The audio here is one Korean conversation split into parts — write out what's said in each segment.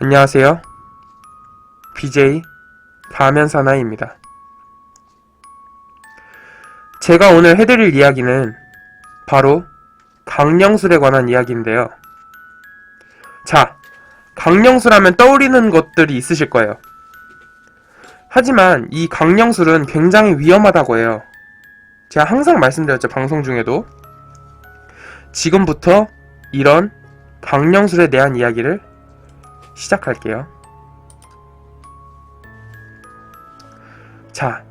안녕하세요. BJ 가면사나이입니다. 제가 오늘 해드릴 이야기는 바로 강령술에 관한 이야기인데요. 자, 강령술하면 떠오르는 것들이 있으실 거예요. 하지만 이 강령술은 굉장히 위험하다고 해요. 제가 항상 말씀드렸죠, 방송 중에도. 지금부터 이런 강령술에 대한 이야기를 시작할게요. 자,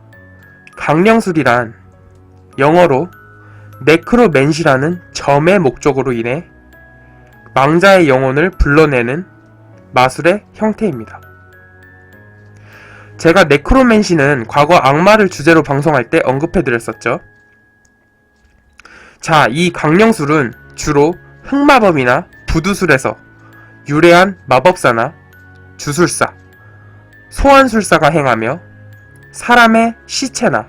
강령술이란 영어로 네크로맨시라는 점의 목적으로 인해 망자의 영혼을 불러내는 마술의 형태입니다. 제가 네크로맨시는 과거 악마를 주제로 방송할 때 언급해드렸었죠. 자, 이 강령술은 주로 흑마법이나 부두술에서 유래한 마법사나 주술사, 소환술사가 행하며 사람의 시체나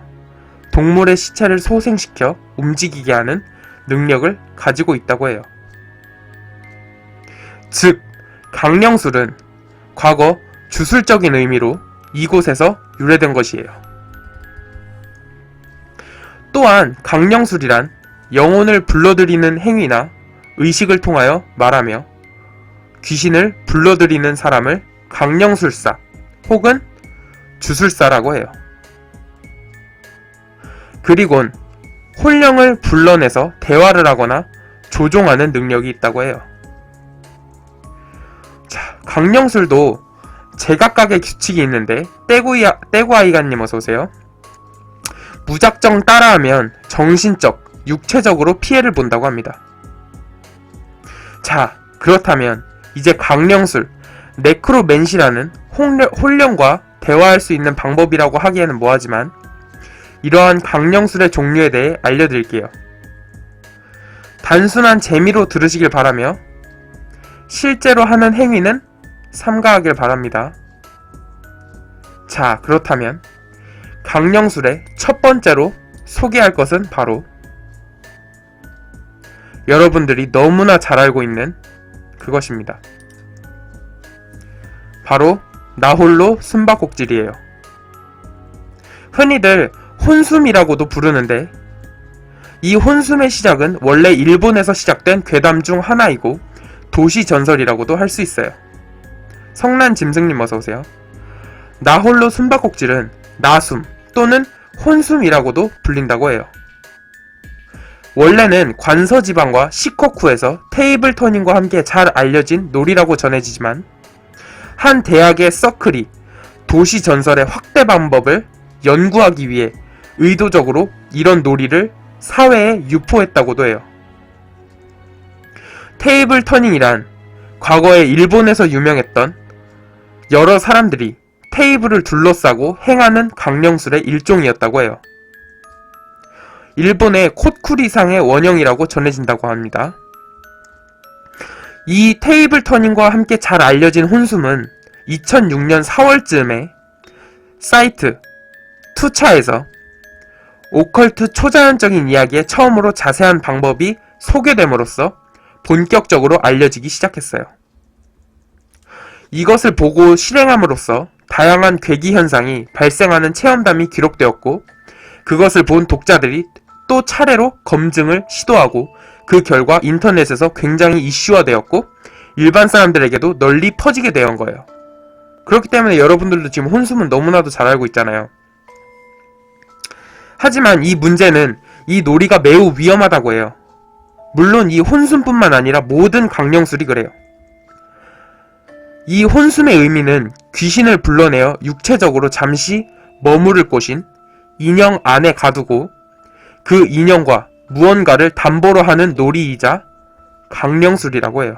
동물의 시체를 소생시켜 움직이게 하는 능력을 가지고 있다고 해요. 즉, 강령술은 과거 주술적인 의미로 이곳에서 유래된 것이에요. 또한 강령술이란 영혼을 불러들이는 행위나 의식을 통하여 말하며 귀신을 불러들이는 사람을 강령술사 혹은 주술사라고 해요. 그리곤 혼령을 불러내서 대화를 하거나 조종하는 능력이 있다고 해요. 자, 강령술도 제각각의 규칙이 있는데 떼구아이가님 어서오세요. 무작정 따라하면 정신적, 육체적으로 피해를 본다고 합니다. 자, 그렇다면 이제 강령술, 네크로맨시라는 혼령과 대화할 수 있는 방법이라고 하기에는 뭐하지만 이러한 강령술의 종류에 대해 알려드릴게요. 단순한 재미로 들으시길 바라며 실제로 하는 행위는 삼가하길 바랍니다. 자, 그렇다면 강령술의 첫 번째로 소개할 것은 바로 여러분들이 너무나 잘 알고 있는 그것입니다. 바로 나홀로 숨바꼭질이에요. 흔히들 혼숨이라고도 부르는데 이 혼숨의 시작은 원래 일본에서 시작된 괴담 중 하나이고 도시 전설이라고도 할 수 있어요. 성난 짐승님 어서오세요. 나홀로 숨바꼭질은 나숨 또는 혼숨이라고도 불린다고 해요. 원래는 관서지방과 시코쿠에서 테이블 터닝과 함께 잘 알려진 놀이라고 전해지지만 한 대학의 서클이 도시 전설의 확대 방법을 연구하기 위해 의도적으로 이런 놀이를 사회에 유포했다고도 해요. 테이블 터닝이란 과거에 일본에서 유명했던 여러 사람들이 테이블을 둘러싸고 행하는 강령술의 일종이었다고 해요. 일본의 콧쿠리상의 원형이라고 전해진다고 합니다. 이 테이블 터닝과 함께 잘 알려진 혼숨은 2006년 4월쯤에 사이트 투차에서 오컬트 초자연적인 이야기에 처음으로 자세한 방법이 소개됨으로써 본격적으로 알려지기 시작했어요. 이것을 보고 실행함으로써 다양한 괴기 현상이 발생하는 체험담이 기록되었고 그것을 본 독자들이 또 차례로 검증을 시도하고 그 결과 인터넷에서 굉장히 이슈화되었고 일반 사람들에게도 널리 퍼지게 되는 거예요. 그렇기 때문에 여러분들도 지금 혼숨은 너무나도 잘 알고 있잖아요. 하지만 이 문제는 이 놀이가 매우 위험하다고 해요. 물론 이 혼숨뿐만 아니라 모든 강령술이 그래요. 이 혼숨의 의미는 귀신을 불러내어 육체적으로 잠시 머무를 곳인 인형 안에 가두고 그 인형과 무언가를 담보로 하는 놀이이자 강령술이라고 해요.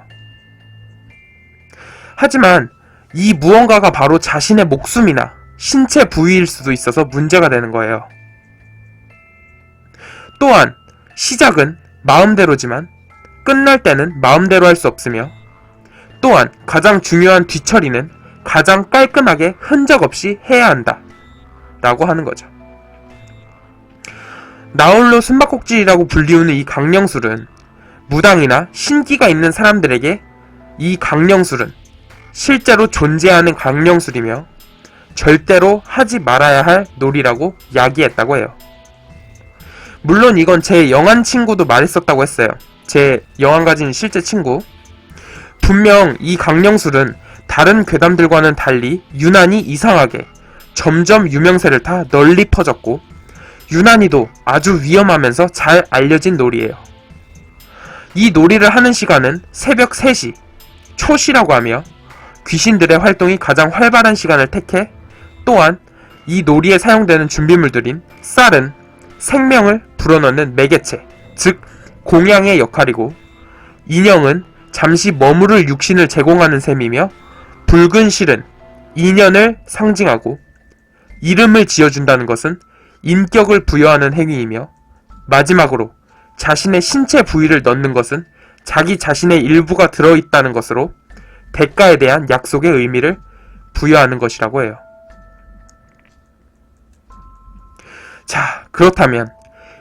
하지만 이 무언가가 바로 자신의 목숨이나 신체 부위일 수도 있어서 문제가 되는 거예요. 또한 시작은 마음대로지만 끝날 때는 마음대로 할 수 없으며 또한 가장 중요한 뒤처리는 가장 깔끔하게 흔적 없이 해야 한다 라고 하는 거죠. 나홀로 숨바꼭질이라고 불리우는 이 강령술은 무당이나 신기가 있는 사람들에게 이 강령술은 실제로 존재하는 강령술이며 절대로 하지 말아야 할 놀이라고 야기했다고 해요. 물론 이건 제 영한 친구도 말했었다고 했어요. 제 영한 가진 실제 친구. 분명 이 강령술은 다른 괴담들과는 달리 유난히 이상하게 점점 유명세를 타 널리 퍼졌고 유난히도 아주 위험하면서 잘 알려진 놀이예요. 이 놀이를 하는 시간은 새벽 3시, 초시라고 하며 귀신들의 활동이 가장 활발한 시간을 택해 또한 이 놀이에 사용되는 준비물들인 쌀은 생명을 불어넣는 매개체, 즉 공양의 역할이고 인형은 잠시 머무를 육신을 제공하는 셈이며 붉은 실은 인연을 상징하고 이름을 지어준다는 것은 인격을 부여하는 행위이며 마지막으로 자신의 신체 부위를 넣는 것은 자기 자신의 일부가 들어있다는 것으로 대가에 대한 약속의 의미를 부여하는 것이라고 해요. 자, 그렇다면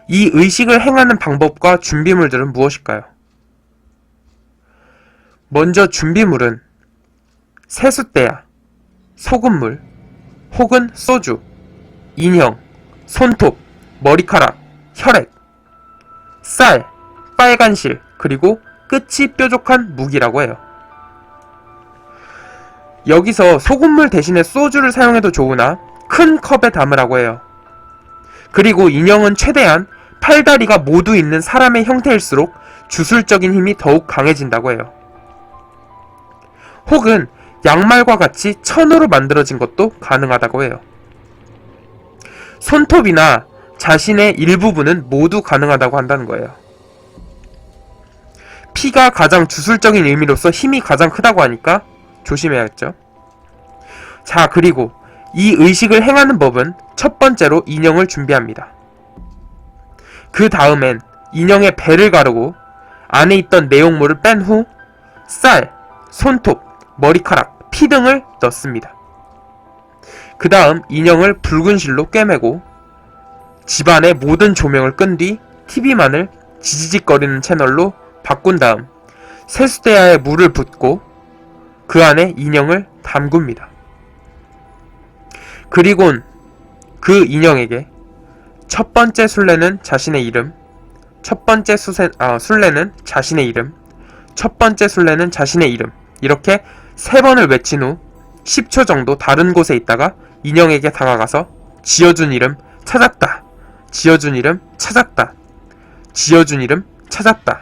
이 의식을 행하는 방법과 준비물들은 무엇일까요? 먼저 준비물은 세숫대야, 소금물, 혹은 소주, 인형, 손톱, 머리카락, 혈액, 쌀, 빨간 실, 그리고 끝이 뾰족한 무기라고 해요. 여기서 소금물 대신에 소주를 사용해도 좋으나 큰 컵에 담으라고 해요. 그리고 인형은 최대한 팔다리가 모두 있는 사람의 형태일수록 주술적인 힘이 더욱 강해진다고 해요. 혹은 양말과 같이 천으로 만들어진 것도 가능하다고 해요. 손톱이나 자신의 일부분은 모두 가능하다고 한다는 거예요. 피가 가장 주술적인 의미로서 힘이 가장 크다고 하니까 조심해야겠죠. 자, 그리고 이 의식을 행하는 법은 첫 번째로 인형을 준비합니다. 그 다음엔 인형의 배를 가르고 안에 있던 내용물을 뺀 후 쌀, 손톱, 머리카락, 피 등을 넣습니다. 그 다음 인형을 붉은 실로 꿰매고 집안의 모든 조명을 끈 뒤 TV만을 지지직거리는 채널로 바꾼 다음 세숫대야에 물을 붓고 그 안에 인형을 담굽니다. 그리곤 그 인형에게 첫 번째 술래는 자신의 이름, 첫 번째 술래는 자신의 이름, 첫 번째 술래는 자신의 이름, 이렇게 3번을 외친 후 10초 정도 다른 곳에 있다가 인형에게 다가가서 지어준 이름 찾았다, 지어준 이름 찾았다, 지어준 이름 찾았다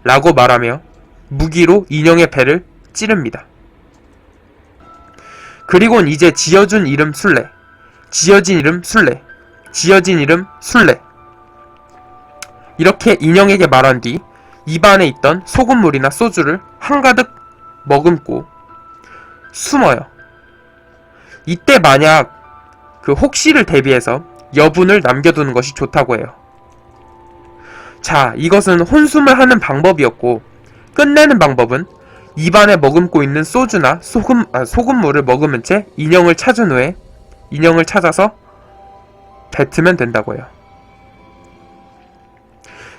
라고 말하며 무기로 인형의 배를 찌릅니다. 그리곤 이제 지어준 이름 술래, 지어진 이름 술래, 지어진 이름 술래 이렇게 인형에게 말한 뒤 입안에 있던 소금물이나 소주를 한가득 머금고 숨어요. 이때 만약 그 혹시를 대비해서 여분을 남겨두는 것이 좋다고 해요. 자, 이것은 혼숨을 하는 방법이었고 끝내는 방법은 입안에 머금고 있는 소주나 소금물을 머금은 채 인형을 찾은 후에 인형을 찾아서 뱉으면 된다고 해요.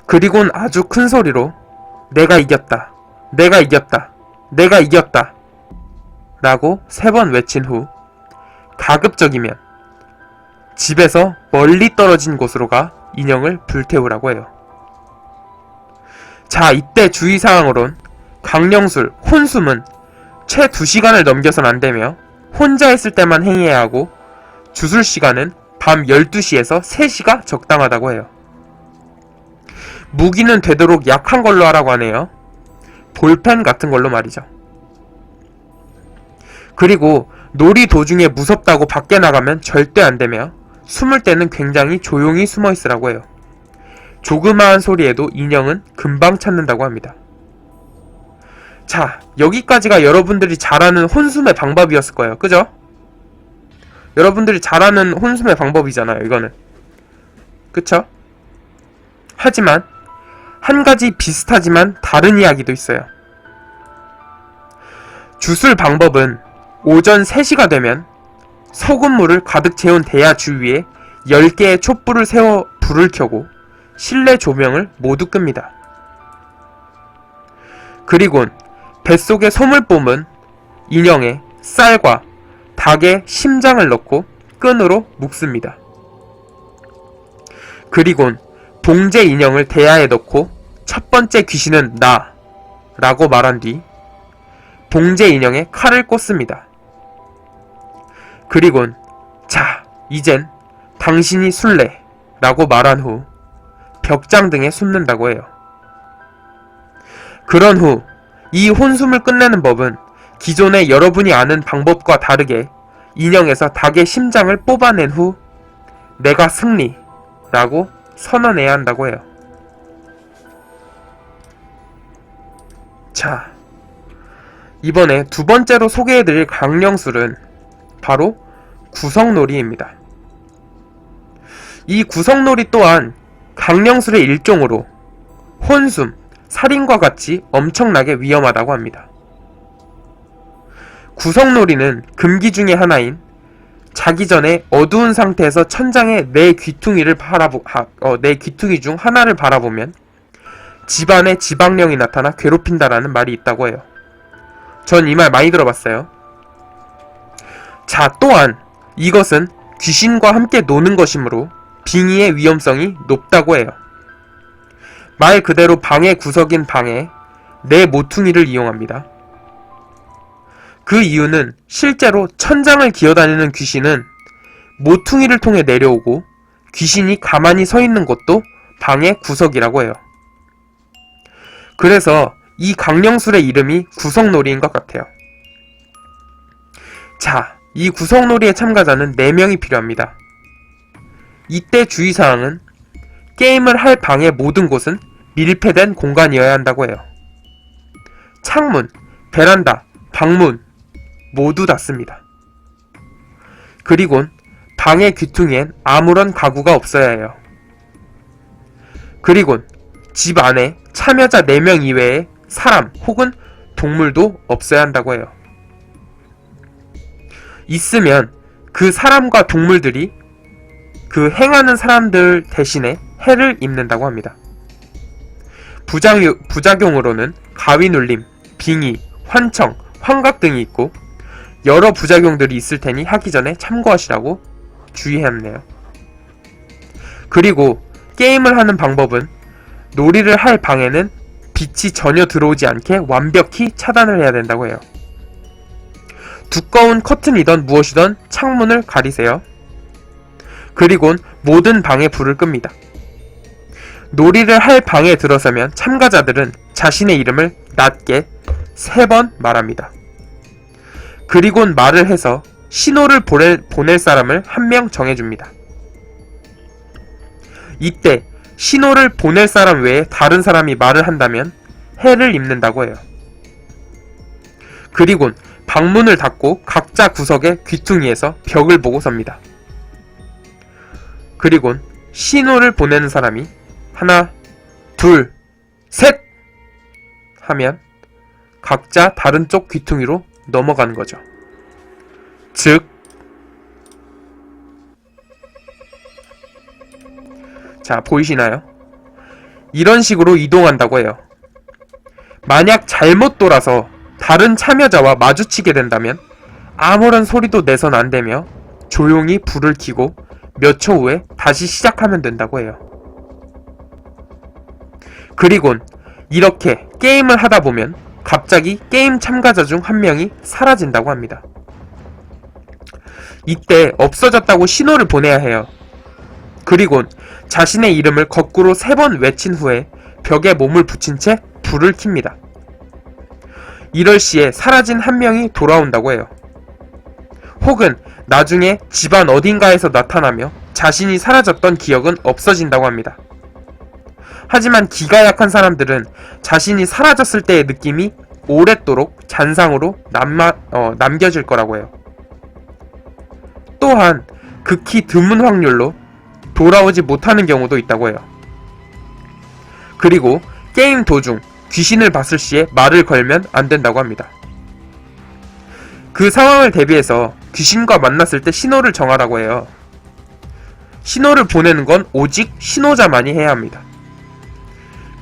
그리곤 아주 큰 소리로 내가 이겼다, 내가 이겼다, 내가 이겼다 라고 3번 외친 후 가급적이면 집에서 멀리 떨어진 곳으로 가 인형을 불태우라고 해요. 자, 이때 주의사항으론 강령술, 혼숨은 최 2시간을 넘겨선 안되며 혼자 있을 때만 행해야 하고 주술시간은 밤 12시에서 3시가 적당하다고 해요. 무기는 되도록 약한 걸로 하라고 하네요. 볼펜 같은 걸로 말이죠. 그리고 놀이 도중에 무섭다고 밖에 나가면 절대 안되며 숨을 때는 굉장히 조용히 숨어 있으라고 해요. 조그마한 소리에도 인형은 금방 찾는다고 합니다. 자, 여기까지가 여러분들이 잘 아는 혼숨의 방법이었을 거예요. 그죠? 여러분들이 잘 아는 혼숨의 방법이잖아요, 이거는. 그쵸? 하지만 한 가지 비슷하지만 다른 이야기도 있어요. 주술 방법은 오전 3시가 되면 소금물을 가득 채운 대야 주위에 10개의 촛불을 세워 불을 켜고 실내 조명을 모두 끕니다. 그리곤 뱃속의 소물뽐은 인형에 쌀과 닭의 심장을 넣고 끈으로 묶습니다. 그리곤 봉제 인형을 대야에 넣고 첫 번째 귀신은 나 라고 말한 뒤 봉제 인형에 칼을 꽂습니다. 그리곤 자, 이젠 당신이 술래 라고 말한 후 벽장등에 숨는다고 해요. 그런 후 이 혼숨을 끝내는 법은 기존의 여러분이 아는 방법과 다르게 인형에서 닭의 심장을 뽑아낸 후 내가 승리 라고 선언해야 한다고 해요. 자, 이번에 두 번째로 소개해드릴 강령술은 바로 구석놀이입니다. 이 구석놀이 또한 강령술의 일종으로 혼숨, 살인과 같이 엄청나게 위험하다고 합니다. 구석놀이는 금기 중의 하나인 자기 전에 어두운 상태에서 천장에 내 귀퉁이 중 하나를 바라보면 집안에 지방령이 나타나 괴롭힌다라는 말이 있다고 해요. 전 이 말 많이 들어봤어요. 자, 또한 이것은 귀신과 함께 노는 것이므로 빙의의 위험성이 높다고 해요. 말 그대로 방의 구석인 방에 내 모퉁이를 이용합니다. 그 이유는 실제로 천장을 기어다니는 귀신은 모퉁이를 통해 내려오고 귀신이 가만히 서 있는 곳도 방의 구석이라고 해요. 그래서 이 강령술의 이름이 구석놀이인 것 같아요. 자, 이 구석놀이의 참가자는 4명이 필요합니다. 이때 주의사항은 게임을 할 방의 모든 곳은 밀폐된 공간이어야 한다고 해요. 창문, 베란다, 방문 모두 닫습니다. 그리곤 방의 귀퉁이엔 아무런 가구가 없어야 해요. 그리곤 집 안에 참여자 4명 이외에 사람 혹은 동물도 없어야 한다고 해요. 있으면 그 사람과 동물들이 그 행하는 사람들 대신에 해를 입는다고 합니다. 부작용으로는 가위 눌림, 빙의, 환청, 환각 등이 있고 여러 부작용들이 있을 테니 하기 전에 참고하시라고 주의했네요. 그리고 게임을 하는 방법은 놀이를 할 방에는 빛이 전혀 들어오지 않게 완벽히 차단을 해야 된다고 해요. 두꺼운 커튼이던 무엇이던 창문을 가리세요. 그리곤 모든 방에 불을 끕니다. 놀이를 할 방에 들어서면 참가자들은 자신의 이름을 낮게 3번 말합니다. 그리곤 말을 해서 신호를 보낼 사람을 1명 정해줍니다. 이때 신호를 보낼 사람 외에 다른 사람이 말을 한다면 해를 입는다고 해요. 그리곤 방문을 닫고 각자 구석의 귀퉁이에서 벽을 보고 섭니다. 그리곤 신호를 보내는 사람이 하나, 둘, 셋! 하면 각자 다른 쪽 귀퉁이로 넘어가는 거죠. 즉, 자, 보이시나요? 이런 식으로 이동한다고 해요. 만약 잘못 돌아서 다른 참여자와 마주치게 된다면 아무런 소리도 내선 안 되며 조용히 불을 켜고 몇 초 후에 다시 시작하면 된다고 해요. 그리곤 이렇게 게임을 하다 보면 갑자기 게임 참가자 중 1명이 사라진다고 합니다. 이때 없어졌다고 신호를 보내야 해요. 그리곤 자신의 이름을 거꾸로 3번 외친 후에 벽에 몸을 붙인 채 불을 켭니다. 이럴 시에 사라진 1명이 돌아온다고 해요. 혹은 나중에 집안 어딘가에서 나타나며 자신이 사라졌던 기억은 없어진다고 합니다. 하지만 기가 약한 사람들은 자신이 사라졌을 때의 느낌이 오랫도록 잔상으로 남겨질 거라고 해요. 또한 극히 드문 확률로 돌아오지 못하는 경우도 있다고 해요. 그리고 게임 도중 귀신을 봤을 시에 말을 걸면 안 된다고 합니다. 그 상황을 대비해서 귀신과 만났을 때 신호를 정하라고 해요. 신호를 보내는 건 오직 신호자만이 해야 합니다.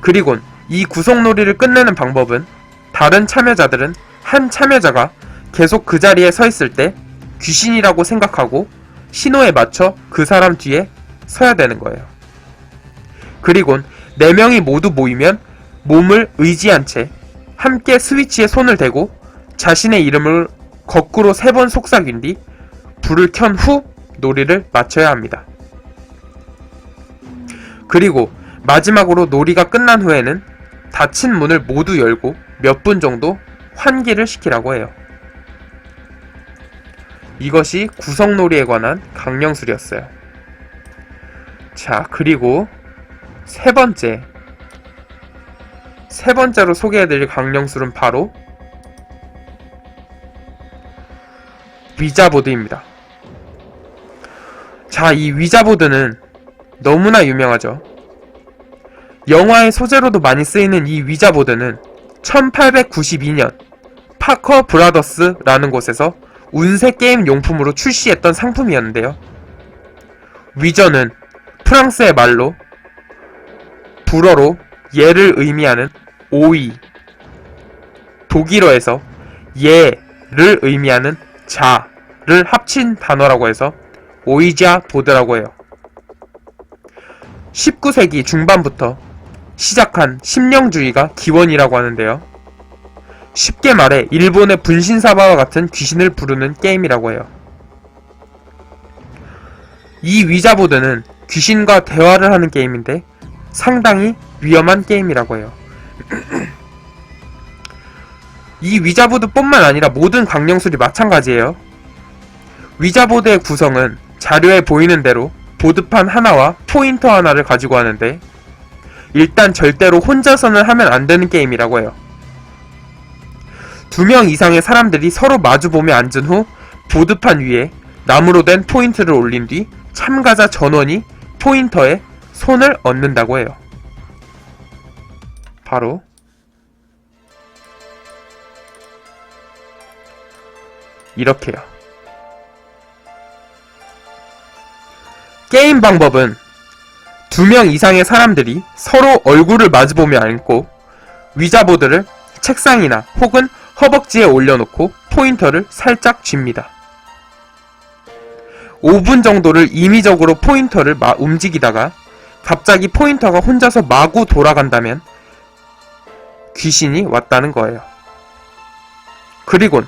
그리곤 이 구석놀이를 끝내는 방법은 다른 참여자들은 한 참여자가 계속 그 자리에 서 있을 때 귀신이라고 생각하고 신호에 맞춰 그 사람 뒤에 서야 되는 거예요. 그리곤 4명이 모두 모이면 몸을 의지한 채 함께 스위치에 손을 대고 자신의 이름을 거꾸로 3번 속삭인 뒤 불을 켠 후 놀이를 마쳐야 합니다. 그리고 마지막으로 놀이가 끝난 후에는 닫힌 문을 모두 열고 몇 분 정도 환기를 시키라고 해요. 이것이 구석놀이에 관한 강령술이었어요. 자, 그리고 세 번째로 소개해드릴 강령술은 바로 위자보드입니다. 자, 이 위자보드는 너무나 유명하죠. 영화의 소재로도 많이 쓰이는 이 위자보드는 1892년 파커 브라더스라는 곳에서 운세 게임 용품으로 출시했던 상품이었는데요. 위저는 프랑스의 말로 불어로 예를 의미하는 오이, 독일어에서 예를 의미하는 자를 합친 단어라고 해서 오이자 보드라고 해요. 19세기 중반부터 시작한 심령주의가 기원이라고 하는데요. 쉽게 말해 일본의 분신사바와 같은 귀신을 부르는 게임이라고 해요. 이 위자보드는 귀신과 대화를 하는 게임인데 상당히 위험한 게임이라고 해요. 이 위자보드뿐만 아니라 모든 강령술이 마찬가지예요. 위자보드의 구성은 자료에 보이는 대로 보드판 하나와 포인터 하나를 가지고 하는데 일단 절대로 혼자서는 하면 안 되는 게임이라고 해요. 2명 이상의 사람들이 서로 마주보며 앉은 후 보드판 위에 나무로 된 포인트를 올린 뒤 참가자 전원이 포인터에 손을 얹는다고 해요. 바로 이렇게요. 게임 방법은 2명 이상의 사람들이 서로 얼굴을 마주보며 앉고 위자보드를 책상이나 혹은 허벅지에 올려놓고 포인터를 살짝 쥡니다. 5분 정도를 임의적으로 포인터를 움직이다가 갑자기 포인터가 혼자서 마구 돌아간다면 귀신이 왔다는 거예요. 그리곤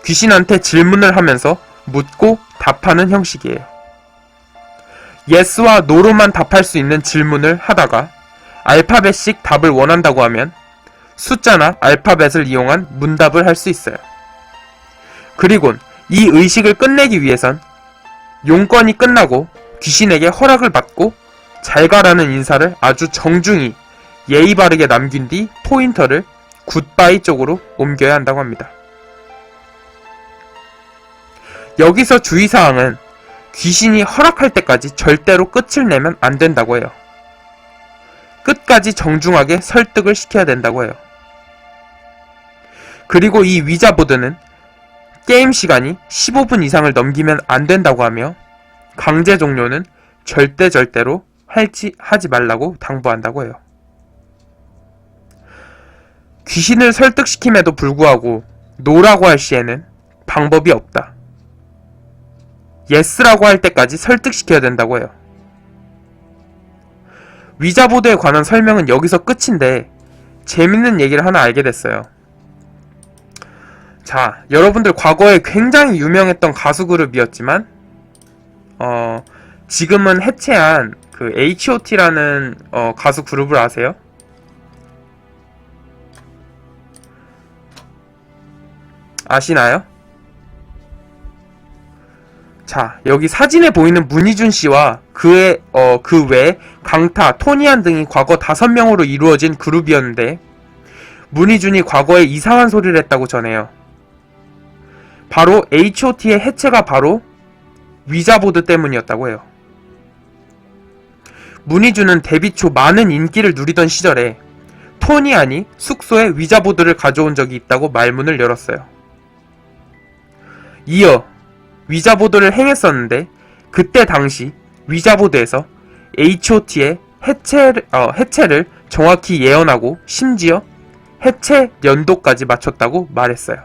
귀신한테 질문을 하면서 묻고 답하는 형식이에요. 예스와 노로만 답할 수 있는 질문을 하다가 알파벳씩 답을 원한다고 하면 숫자나 알파벳을 이용한 문답을 할 수 있어요. 그리곤 이 의식을 끝내기 위해선 용건이 끝나고 귀신에게 허락을 받고 잘 가라는 인사를 아주 정중히 예의 바르게 남긴 뒤 포인터를 굿바이 쪽으로 옮겨야 한다고 합니다. 여기서 주의사항은 귀신이 허락할 때까지 절대로 끝을 내면 안 된다고 해요. 끝까지 정중하게 설득을 시켜야 된다고 해요. 그리고 이 위자보드는 게임 시간이 15분 이상을 넘기면 안 된다고 하며 강제 종료는 절대로 하지 말라고 당부한다고 해요. 귀신을 설득시킴에도 불구하고 노라고 할 시에는 방법이 없다. 예스라고 할 때까지 설득시켜야 된다고 해요. 위자보드에 관한 설명은 여기서 끝인데 재밌는 얘기를 하나 알게 됐어요. 자, 여러분들 과거에 굉장히 유명했던 가수 그룹이었지만 지금은 해체한 그 H.O.T라는 가수 그룹을 아세요? 아시나요? 자, 여기 사진에 보이는 문희준 씨와 그 외에 강타, 토니안 등이 과거 5명으로 이루어진 그룹이었는데 문희준이 과거에 이상한 소리를 했다고 전해요. 바로 H.O.T의 해체가 바로 위자보드 때문이었다고 해요. 문희준은 데뷔 초 많은 인기를 누리던 시절에 토니안이 숙소에 위자보드를 가져온 적이 있다고 말문을 열었어요. 이어 위자보드를 행했었는데 그때 당시 위자보드에서 H.O.T의 해체를 정확히 예언하고 심지어 해체 연도까지 맞췄다고 말했어요.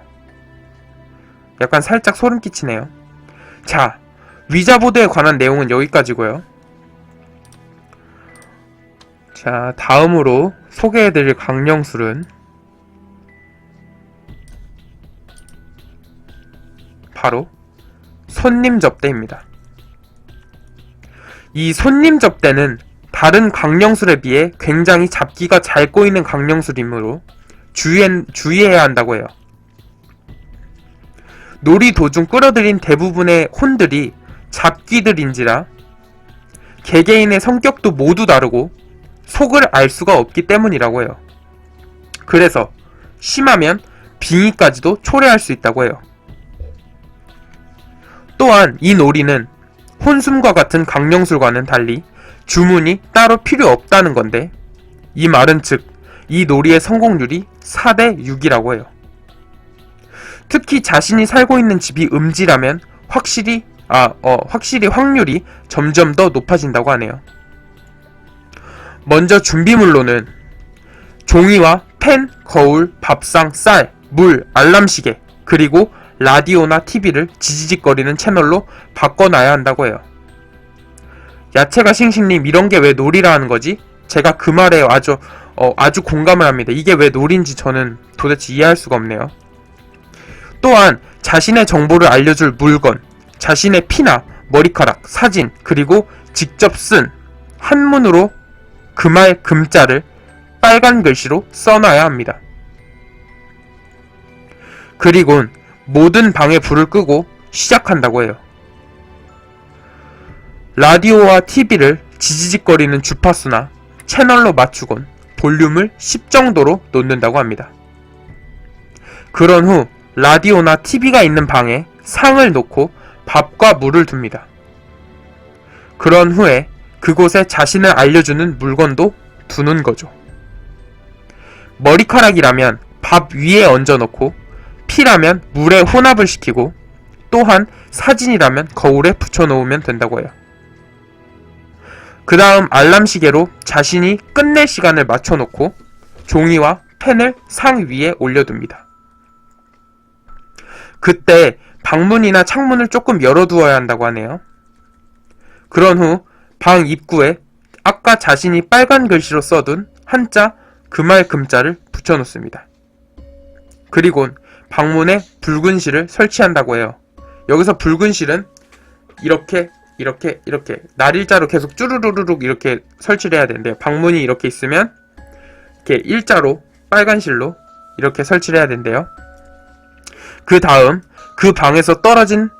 약간 살짝 소름 끼치네요. 자, 위자보드에 관한 내용은 여기까지고요. 자, 다음으로 소개해드릴 강령술은 바로 손님 접대입니다. 이 손님 접대는 다른 강령술에 비해 굉장히 잡기가 잘 꼬이는 강령술이므로 주의해야 한다고 해요. 놀이 도중 끌어들인 대부분의 혼들이 잡귀들인지라 개개인의 성격도 모두 다르고 속을 알 수가 없기 때문이라고 해요. 그래서 심하면 빙의까지도 초래할 수 있다고 해요. 또한 이 놀이는 혼숨과 같은 강령술과는 달리 주문이 따로 필요 없다는 건데, 이 말은 즉 이 놀이의 성공률이 4대 6이라고 해요. 특히 자신이 살고 있는 집이 음지라면 확실히 확률이 점점 더 높아진다고 하네요. 먼저 준비물로는 종이와 펜, 거울, 밥상, 쌀, 물, 알람시계, 그리고 라디오나 TV를 지지직거리는 채널로 바꿔놔야 한다고 해요. 야채가 싱싱님, 이런 게 왜 놀이라 하는 거지? 제가 그 말에 아주 공감을 합니다. 이게 왜 놀인지 저는 도대체 이해할 수가 없네요. 또한 자신의 정보를 알려줄 물건, 자신의 피나 머리카락, 사진, 그리고 직접 쓴 한문으로 그 말 금자를 빨간 글씨로 써놔야 합니다. 그리곤 모든 방에 불을 끄고 시작한다고 해요. 라디오와 TV를 지지직거리는 주파수나 채널로 맞추곤 볼륨을 10 정도로 놓는다고 합니다. 그런 후 라디오나 TV가 있는 방에 상을 놓고 밥과 물을 둡니다. 그런 후에 그곳에 자신을 알려주는 물건도 두는 거죠. 머리카락이라면 밥 위에 얹어놓고, 피라면 물에 혼합을 시키고, 또한 사진이라면 거울에 붙여놓으면 된다고 해요. 그 다음 알람시계로 자신이 끝낼 시간을 맞춰놓고 종이와 펜을 상 위에 올려둡니다. 그때 방문이나 창문을 조금 열어두어야 한다고 하네요. 그런 후 방 입구에 아까 자신이 빨간 글씨로 써둔 한자 그 말 금자를 붙여놓습니다. 그리곤 방문에 붉은 실을 설치한다고 해요. 여기서 붉은 실은 이렇게 날일자로 계속 쭈루루룩 이렇게 설치를 해야 되는데요. 방문이 이렇게 있으면 이렇게 일자로 빨간 실로 이렇게 설치를 해야 된대요. 그 다음 그 방에서 떨어진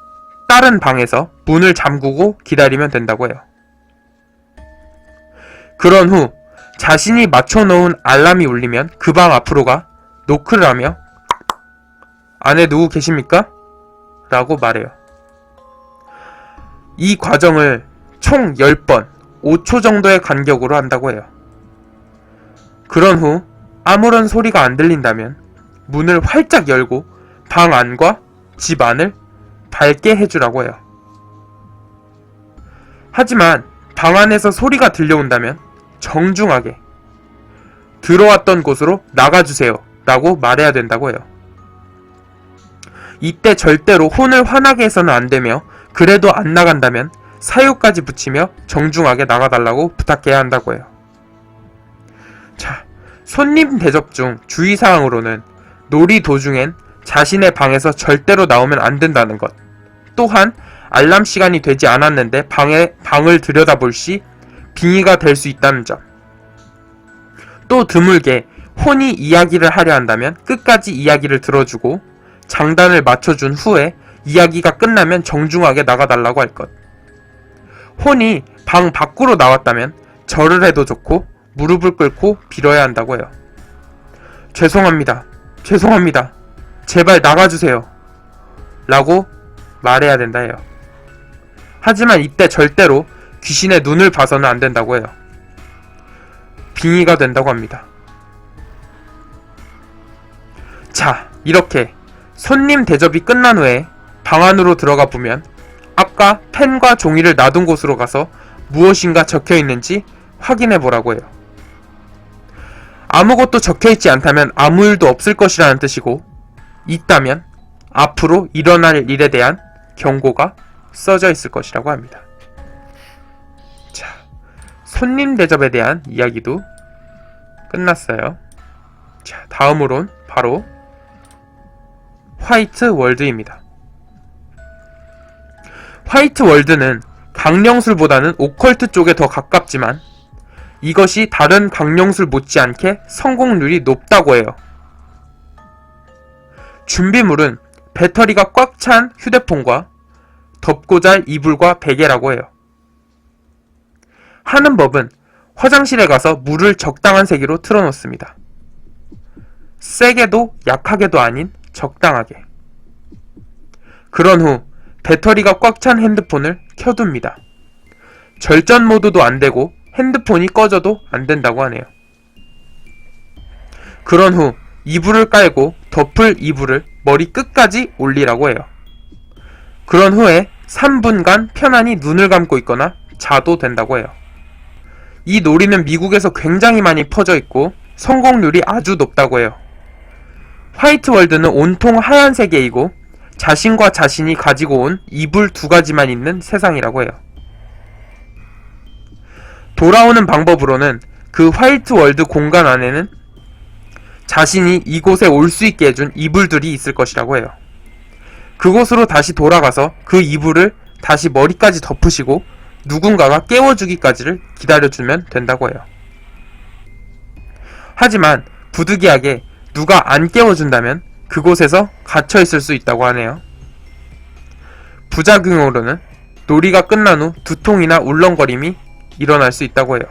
다른 방에서 문을 잠그고 기다리면 된다고 해요. 그런 후 자신이 맞춰놓은 알람이 울리면 그 방 앞으로 가 노크를 하며 "안에 누구 계십니까?" 라고 말해요. 이 과정을 총 10번 5초 정도의 간격으로 한다고 해요. 그런 후 아무런 소리가 안 들린다면 문을 활짝 열고 방 안과 집 안을 밝게 해주라고 해요. 하지만 방 안에서 소리가 들려온다면 정중하게 "들어왔던 곳으로 나가주세요" 라고 말해야 된다고 해요. 이때 절대로 혼을 화나게 해서는 안 되며, 그래도 안 나간다면 사유까지 붙이며 정중하게 나가달라고 부탁해야 한다고 해요. 자, 손님 대접 중 주의사항으로는 놀이 도중엔 자신의 방에서 절대로 나오면 안 된다는 것, 또한 알람 시간이 되지 않았는데 방을 들여다볼 시 빙의가 될 수 있다는 점, 또 드물게 혼이 이야기를 하려 한다면 끝까지 이야기를 들어주고 장단을 맞춰준 후에 이야기가 끝나면 정중하게 나가달라고 할 것, 혼이 방 밖으로 나왔다면 절을 해도 좋고 무릎을 꿇고 빌어야 한다고 해요. 죄송합니다. 제발 나가주세요. 라고 말해야 된다 해요. 하지만 이때 절대로 귀신의 눈을 봐서는 안 된다고 해요. 빙의가 된다고 합니다. 자, 이렇게 손님 대접이 끝난 후에 방 안으로 들어가 보면 아까 펜과 종이를 놔둔 곳으로 가서 무엇인가 적혀 있는지 확인해 보라고 해요. 아무것도 적혀 있지 않다면 아무 일도 없을 것이라는 뜻이고, 있다면 앞으로 일어날 일에 대한 경고가 써져 있을 것이라고 합니다. 자, 손님 대접에 대한 이야기도 끝났어요. 자, 다음으론 바로 화이트 월드입니다. 화이트 월드는 강령술보다는 오컬트 쪽에 더 가깝지만 이것이 다른 강령술 못지않게 성공률이 높다고 해요. 준비물은 배터리가 꽉 찬 휴대폰과 덮고 잘 이불과 베개라고 해요. 하는 법은 화장실에 가서 물을 적당한 세기로 틀어놓습니다. 세게도 약하게도 아닌 적당하게. 그런 후 배터리가 꽉 찬 핸드폰을 켜둡니다. 절전 모드도 안 되고 핸드폰이 꺼져도 안 된다고 하네요. 그런 후 이불을 깔고 덮을 이불을 머리 끝까지 올리라고 해요. 그런 후에 3분간 편안히 눈을 감고 있거나 자도 된다고 해요. 이 놀이는 미국에서 굉장히 많이 퍼져 있고 성공률이 아주 높다고 해요. 화이트 월드는 온통 하얀 세계이고 자신과 자신이 가지고 온 이불 2가지만 있는 세상이라고 해요. 돌아오는 방법으로는 그 화이트 월드 공간 안에는 자신이 이곳에 올 수 있게 해준 이불들이 있을 것이라고 해요. 그곳으로 다시 돌아가서 그 이불을 다시 머리까지 덮으시고 누군가가 깨워주기까지를 기다려주면 된다고 해요. 하지만 부득이하게 누가 안 깨워준다면 그곳에서 갇혀있을 수 있다고 하네요. 부작용으로는 놀이가 끝난 후 두통이나 울렁거림이 일어날 수 있다고 해요.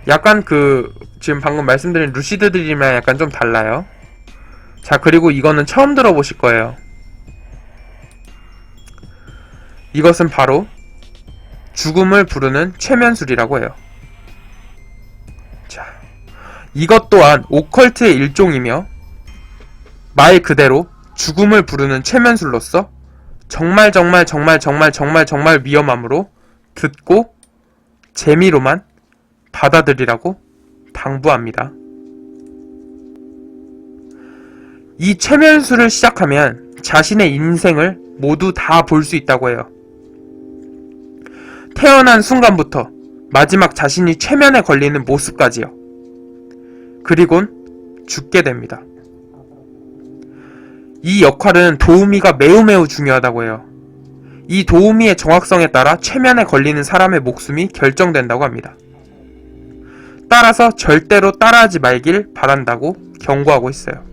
약간 지금 방금 말씀드린 루시드 드림이랑 약간 좀 달라요. 자, 그리고 이거는 처음 들어보실 거예요. 이것은 바로 죽음을 부르는 최면술이라고 해요. 자, 이것 또한 오컬트의 일종이며 말 그대로 죽음을 부르는 최면술로서 정말 위험하므로 듣고 재미로만 받아들이라고 당부합니다. 이 최면술을 시작하면 자신의 인생을 모두 다 볼 수 있다고 해요. 태어난 순간부터 마지막 자신이 최면에 걸리는 모습까지요. 그리곤 죽게 됩니다. 이 역할은 도우미가 매우 중요하다고 해요. 이 도우미의 정확성에 따라 최면에 걸리는 사람의 목숨이 결정된다고 합니다. 따라서 절대로 따라하지 말길 바란다고 경고하고 있어요.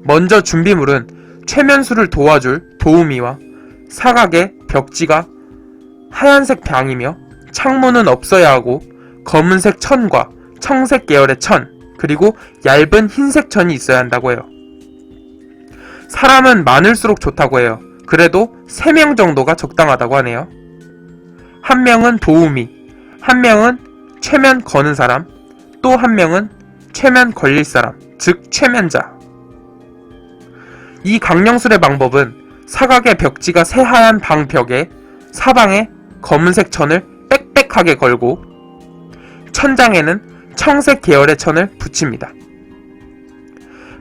먼저 준비물은 최면술을 도와줄 도우미와 사각의 벽지가 하얀색 방이며 창문은 없어야 하고 검은색 천과 청색 계열의 천, 그리고 얇은 흰색 천이 있어야 한다고 해요. 사람은 많을수록 좋다고 해요. 그래도 3명 정도가 적당하다고 하네요. 한 명은 도우미, 한 명은 최면 거는 사람, 또 한 명은 최면 걸릴 사람, 즉 최면자. 이 강령술의 방법은 사각의 벽지가 새하얀 방 벽에 사방에 검은색 천을 빽빽하게 걸고 천장에는 청색 계열의 천을 붙입니다.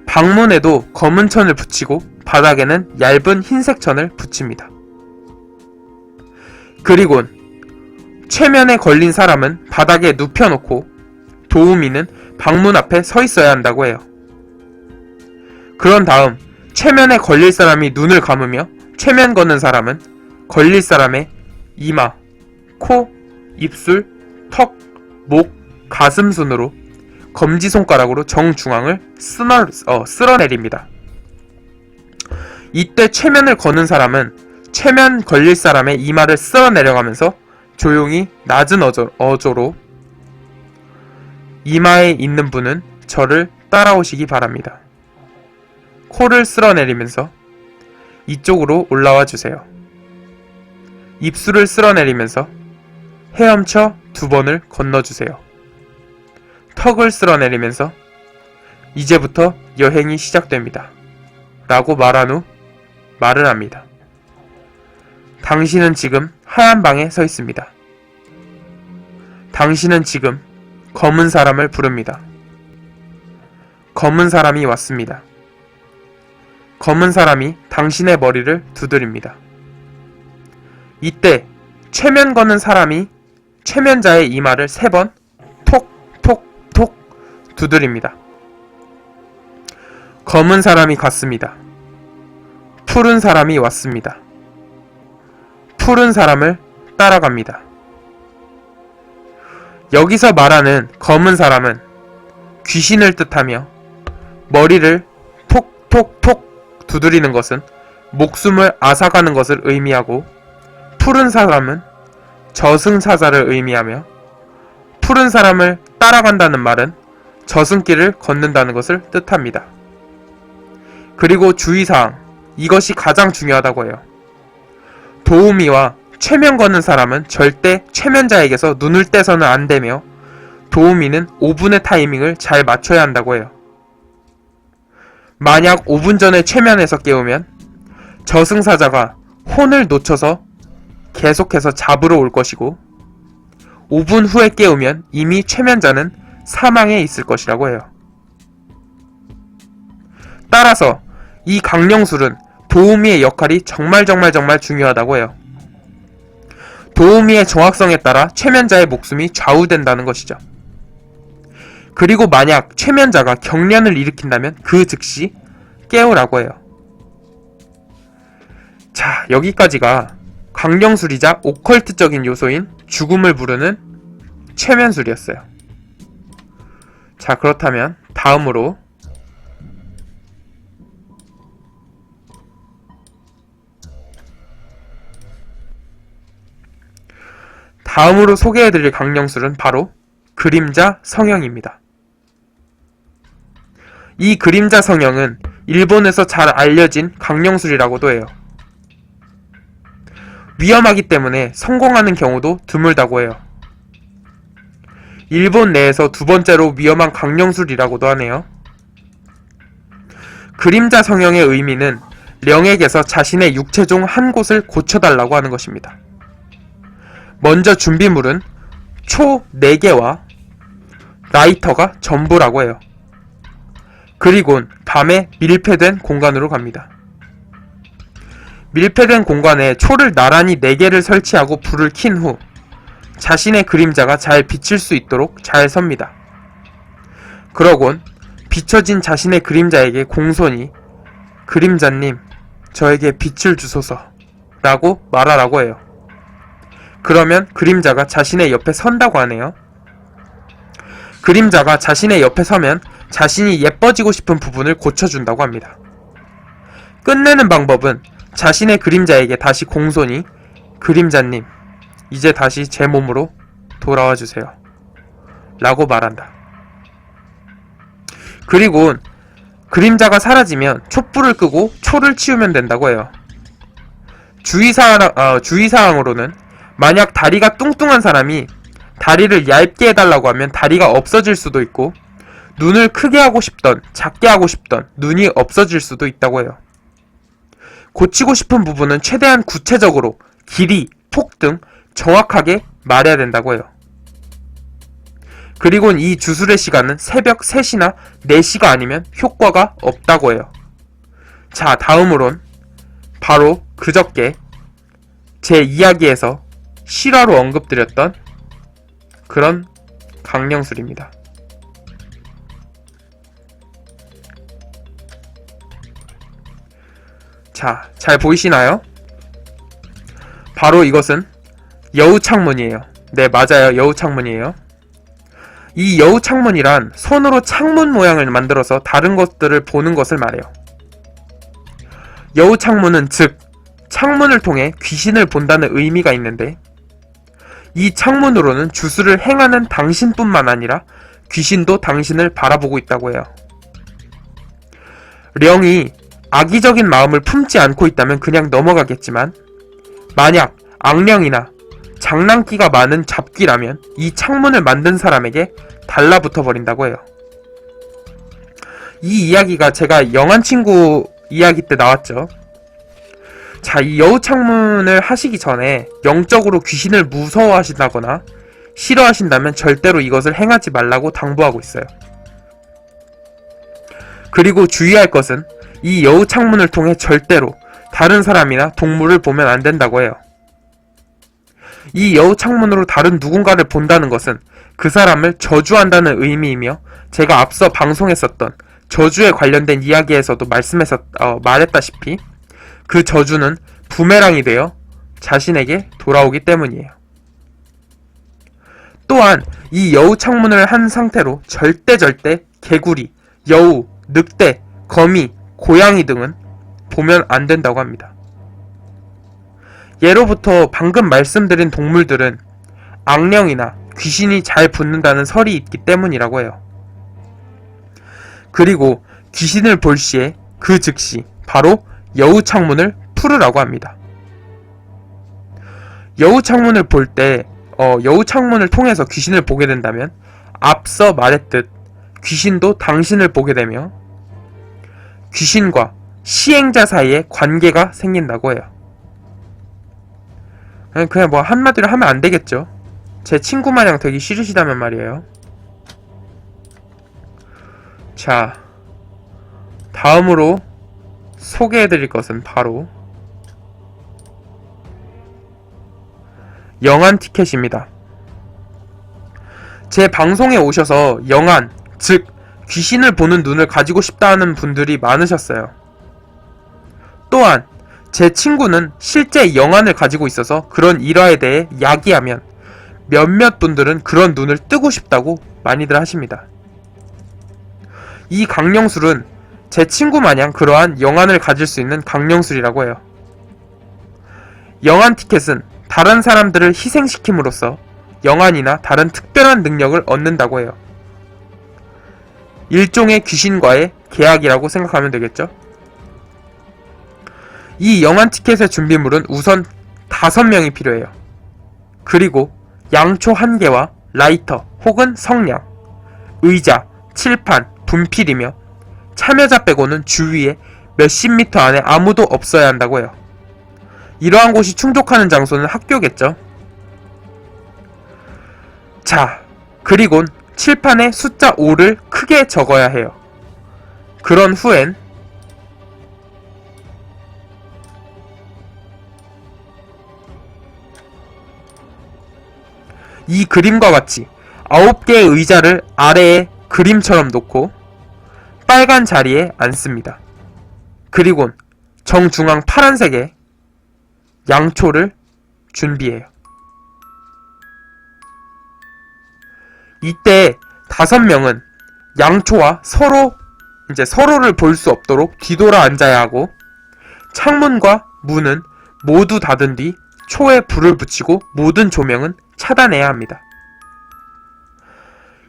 방문에도 검은 천을 붙이고 바닥에는 얇은 흰색 천을 붙입니다. 그리곤 최면에 걸린 사람은 바닥에 눕혀놓고 도우미는 방문 앞에 서 있어야 한다고 해요. 그런 다음 최면에 걸릴 사람이 눈을 감으며 최면 거는 사람은 걸릴 사람의 이마, 코, 입술, 턱, 목, 가슴 순으로 검지손가락으로 정중앙을 쓸어내립니다. 이때 최면을 거는 사람은 최면 걸릴 사람의 이마를 쓸어내려가면서 조용히 낮은 어조로 이마에 있는 분은 저를 따라오시기 바랍니다. 코를 쓸어내리면서 이쪽으로 올라와 주세요. 입술을 쓸어내리면서 헤엄쳐 2번을 건너주세요. 턱을 쓸어내리면서 이제부터 여행이 시작됩니다. 라고 말한 후 말을 합니다. 당신은 지금 하얀 방에 서 있습니다. 당신은 지금 검은 사람을 부릅니다. 검은 사람이 왔습니다. 검은 사람이 당신의 머리를 두드립니다. 이때 최면 거는 사람이 최면자의 이마를 3번 톡톡톡 두드립니다. 검은 사람이 갔습니다. 푸른 사람이 왔습니다. 푸른 사람을 따라갑니다. 여기서 말하는 검은 사람은 귀신을 뜻하며 머리를 톡톡톡 두드리는 것은 목숨을 앗아가는 것을 의미하고, 푸른 사람은 저승사자를 의미하며, 푸른 사람을 따라간다는 말은 저승길을 걷는다는 것을 뜻합니다. 그리고 주의사항, 이것이 가장 중요하다고 해요. 도우미와 최면 거는 사람은 절대 최면자에게서 눈을 떼서는 안 되며, 도우미는 5분의 타이밍을 잘 맞춰야 한다고 해요. 만약 5분 전에 최면에서 깨우면 저승사자가 혼을 놓쳐서 계속해서 잡으러 올 것이고, 5분 후에 깨우면 이미 최면자는 사망에 있을 것이라고 해요. 따라서 이 강령술은 도우미의 역할이 정말 중요하다고 해요. 도우미의 정확성에 따라 최면자의 목숨이 좌우된다는 것이죠. 그리고 만약 최면자가 경련을 일으킨다면 그 즉시 깨우라고 해요. 자, 여기까지가 강령술이자 오컬트적인 요소인 죽음을 부르는 최면술이었어요. 자, 그렇다면 다음으로 소개해드릴 강령술은 바로 그림자 성형입니다. 이 그림자 성형은 일본에서 잘 알려진 강령술이라고도 해요. 위험하기 때문에 성공하는 경우도 드물다고 해요. 일본 내에서 2번째로 위험한 강령술이라고도 하네요. 그림자 성형의 의미는 령에게서 자신의 육체 중 한 곳을 고쳐달라고 하는 것입니다. 먼저 준비물은 초 4개와 라이터가 전부라고 해요. 그리곤 밤에 밀폐된 공간으로 갑니다. 밀폐된 공간에 초를 나란히 4개를 설치하고 불을 킨 후 자신의 그림자가 잘 비칠 수 있도록 잘 섭니다. 그러곤 비춰진 자신의 그림자에게 공손히 그림자님, 저에게 빛을 주소서 라고 말하라고 해요. 그러면 그림자가 자신의 옆에 선다고 하네요. 그림자가 자신의 옆에 서면 자신이 예뻐지고 싶은 부분을 고쳐준다고 합니다. 끝내는 방법은 자신의 그림자에게 다시 공손히 그림자님, 이제 다시 제 몸으로 돌아와 주세요 라고 말한다. 그리고 그림자가 사라지면 촛불을 끄고 초를 치우면 된다고 해요. 주의사항으로는 만약 다리가 뚱뚱한 사람이 다리를 얇게 해달라고 하면 다리가 없어질 수도 있고, 눈을 크게 하고 싶던 작게 하고 싶던 눈이 없어질 수도 있다고 해요. 고치고 싶은 부분은 최대한 구체적으로 길이, 폭 등 정확하게 말해야 된다고 해요. 그리고 이 주술의 시간은 새벽 3시나 4시가 아니면 효과가 없다고 해요. 자, 다음으론 바로 그저께 제 이야기에서 실화로 언급드렸던 그런 강령술입니다. 자, 잘 보이시나요? 바로 이것은 여우창문이에요. 네, 맞아요. 여우창문이에요. 이 여우창문이란 손으로 창문 모양을 만들어서 다른 것들을 보는 것을 말해요. 여우창문은 즉 창문을 통해 귀신을 본다는 의미가 있는데, 이 창문으로는 주술을 행하는 당신뿐만 아니라 귀신도 당신을 바라보고 있다고 해요. 령이 악의적인 마음을 품지 않고 있다면 그냥 넘어가겠지만, 만약 악령이나 장난기가 많은 잡귀라면 이 창문을 만든 사람에게 달라붙어 버린다고 해요. 이 이야기가 제가 영한 친구 이야기 때 나왔죠. 자, 이 여우창문을 하시기 전에 영적으로 귀신을 무서워하신다거나 싫어하신다면 절대로 이것을 행하지 말라고 당부하고 있어요. 그리고 주의할 것은 이 여우 창문을 통해 절대로 다른 사람이나 동물을 보면 안 된다고 해요. 이 여우 창문으로 다른 누군가를 본다는 것은 그 사람을 저주한다는 의미이며, 제가 앞서 방송했었던 저주에 관련된 이야기에서도 말했다시피 그 저주는 부메랑이 되어 자신에게 돌아오기 때문이에요. 또한 이 여우 창문을 한 상태로 절대 개구리, 여우, 늑대, 거미, 고양이 등은 보면 안 된다고 합니다. 예로부터 방금 말씀드린 동물들은 악령이나 귀신이 잘 붙는다는 설이 있기 때문이라고 해요. 그리고 귀신을 볼 시에 그 즉시 바로 여우 창문을 풀으라고 합니다. 여우 창문을 볼 때 여우 창문을 통해서 귀신을 보게 된다면 앞서 말했듯 귀신도 당신을 보게 되며 귀신과 시행자 사이에 관계가 생긴다고 해요. 그냥 뭐 한마디로 하면 안 되겠죠. 제 친구 마냥 되기 싫으시다면 말이에요. 자, 다음으로 소개해드릴 것은 바로 영안 티켓입니다. 제 방송에 오셔서 영안, 즉 귀신을 보는 눈을 가지고 싶다는 분들이 많으셨어요. 또한 제 친구는 실제 영안을 가지고 있어서 그런 일화에 대해 야기하면 몇몇 분들은 그런 눈을 뜨고 싶다고 많이들 하십니다. 이 강령술은 제 친구 마냥 그러한 영안을 가질 수 있는 강령술이라고 해요. 영안 티켓은 다른 사람들을 희생시킴으로써 영안이나 다른 특별한 능력을 얻는다고 해요. 일종의 귀신과의 계약이라고 생각하면 되겠죠? 이 영안 티켓의 준비물은 우선 5명이 필요해요. 그리고 양초 1개와 라이터 혹은 성냥, 의자, 칠판, 분필이며 참여자 빼고는 주위에 몇십 미터 안에 아무도 없어야 한다고 해요. 이러한 곳이 충족하는 장소는 학교겠죠. 자, 그리곤 칠판에 숫자 5를 크게 적어야 해요. 그런 후엔 이 그림과 같이 9개의 의자를 아래에 그림처럼 놓고 빨간 자리에 앉습니다. 그리곤 정중앙 파란색의 양초를 준비해요. 이때 5명은 양초와 서로를 볼 수 없도록 뒤돌아 앉아야 하고, 창문과 문은 모두 닫은 뒤 초에 불을 붙이고 모든 조명은 차단해야 합니다.